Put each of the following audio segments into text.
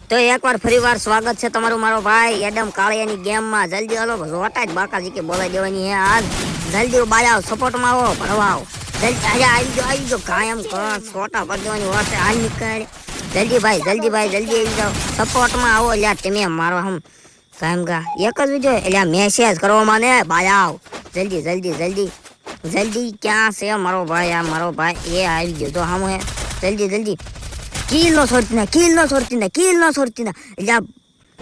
તો એકવાર ફરીવાર સ્વાગત છે તમારું મારો ભાઈ એડમ કાળિયાની ગેમમાં. જલ્દી હાલો રોટા જ બાકાજી કે બોલાઈ દેવાની હે આજ. જલ્દી બાયા સપોર્ટમાં આવો ભણવાઓ. જલ્દી આવી જાઓ કાયમ કર છોટા કરી દેવાની વાત છે. હાલ નીકળ જલ્દી ભાઈ જલ્દી આવી જાઓ સપોર્ટમાં આવો. લ્યા તમે મારો હમ કાયમ કા એક જ વિડિયો એટલે મેસેજ કરવામાં ને બાયાઓ. જલ્દી ક્યાં છે મારો ભાઈ? આ મારો ભાઈ એ આવી ગયો તો હમ હે. જલ્દી કિલ નો છોડતી ના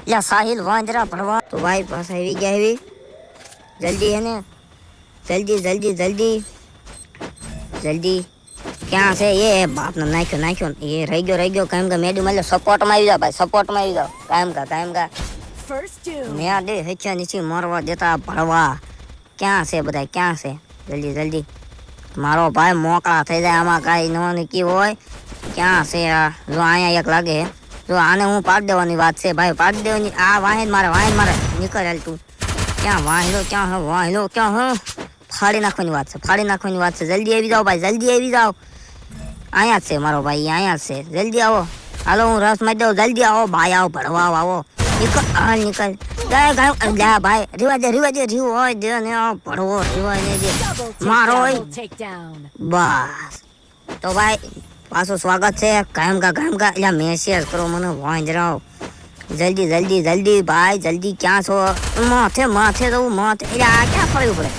લ્યા સાહિલ વાંદરા ભણવા. તો ભાઈ પાસે આવી ગયા એવી જલ્દી હે ને જલ્દી ક્યાં છે એ બાપને નાખ્યો એ રહી ગયો કાયમ કા મેડમ એટલે સપોર્ટમાં આવી જાવ ભાઈ સપોર્ટમાં આવી જાવ કાયમ કા મેં દે હેચ્યા નીચે મરવા દેતા ભણવા. ક્યાં છે બધા ક્યાં છે? જલ્દી મારો ભાઈ મોકળા થઈ જાય આમાં કાંઈ નો નક્કી હોય. ક્યાં છે આ? જો અહીંયા એક લાગે હે. જો આને હું પાડી દેવાની વાત છે ભાઈ, પાડી દેવાની. આ વાહેન મારે નીકળ હાલ તું. ક્યાં વાહેલો ક્યાં ફાડી નાખવાની વાત છે. જલ્દી આવી જાઓ ભાઈ જલ્દી આવી જાઓ. અહીંયા જ છે મારો ભાઈ અહીંયા જ છે. જલ્દી આવો હાલો હું રસ મારી દઉં. જલ્દી આવો ભાઈ આવો ભણવા આવો. નીકળ ગાય ભાઈ રીવા દે રીવ હોય દે ને ભણવો રીવાય ને દે મારો હોય બસ. તો ભાઈ પાછું સ્વાગત છે કાયમ કા એટલે મેસેજ કરો મને વાંજરાવ. જલ્દી ભાઈ જલ્દી ક્યાં છો? માથે જવું માથે એટલે આ ક્યાં ફરવું પડે?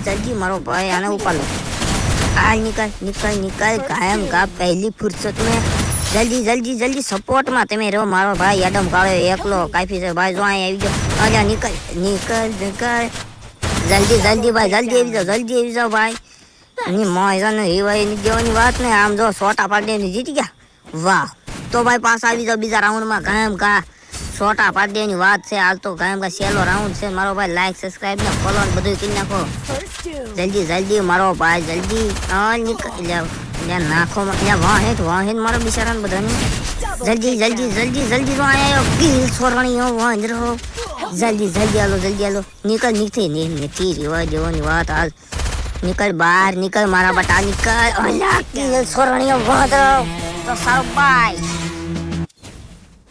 જલ્દી મારો ભાઈ આને ઉપર લો. આ નીકળ કાયમ કા પહેલી ફુરસત મેં. જલ્દી સપોર્ટમાં તમે રહો મારો ભાઈ એડમ કાળો એકલો કાફી છે ભાઈ. જો અહીં આવી જાઓ. નીકળ જલ્દી ભાઈ જલ્દી આવી જાઓ ભાઈ. ની મોજાને હિવાય ની દેવાની વાત ને આમ જો સોટા પાડી જીતી ગયા. વાહ તો ભાઈ પાછા આવી જાઓ બીજા રાઉન્ડમાં. કાયમ કા સોટા પાડી દેવાની વાત છે હાલ તો. કાયમ કા છેલ્લો રાઉન્ડ છે મારો ભાઈ. લાઈક સબસ્ક્રાઇબ ને ફોલો ને બધું કરી નાખો. જલ્દી મારો ભાઈ જલ્દી નીકળ નાખો વાહેદ મારો બિચારાને બધાને. જલ્દી તો આયો કિલ છોરણીઓ વાંદરો. જલ્દી હાલો નીકળ રેવા દેવાની વાત હાલ. નીકળ મારા બટા નીકળ. કિલ છોરણીઓ વાંદરો. તો સારું બાય.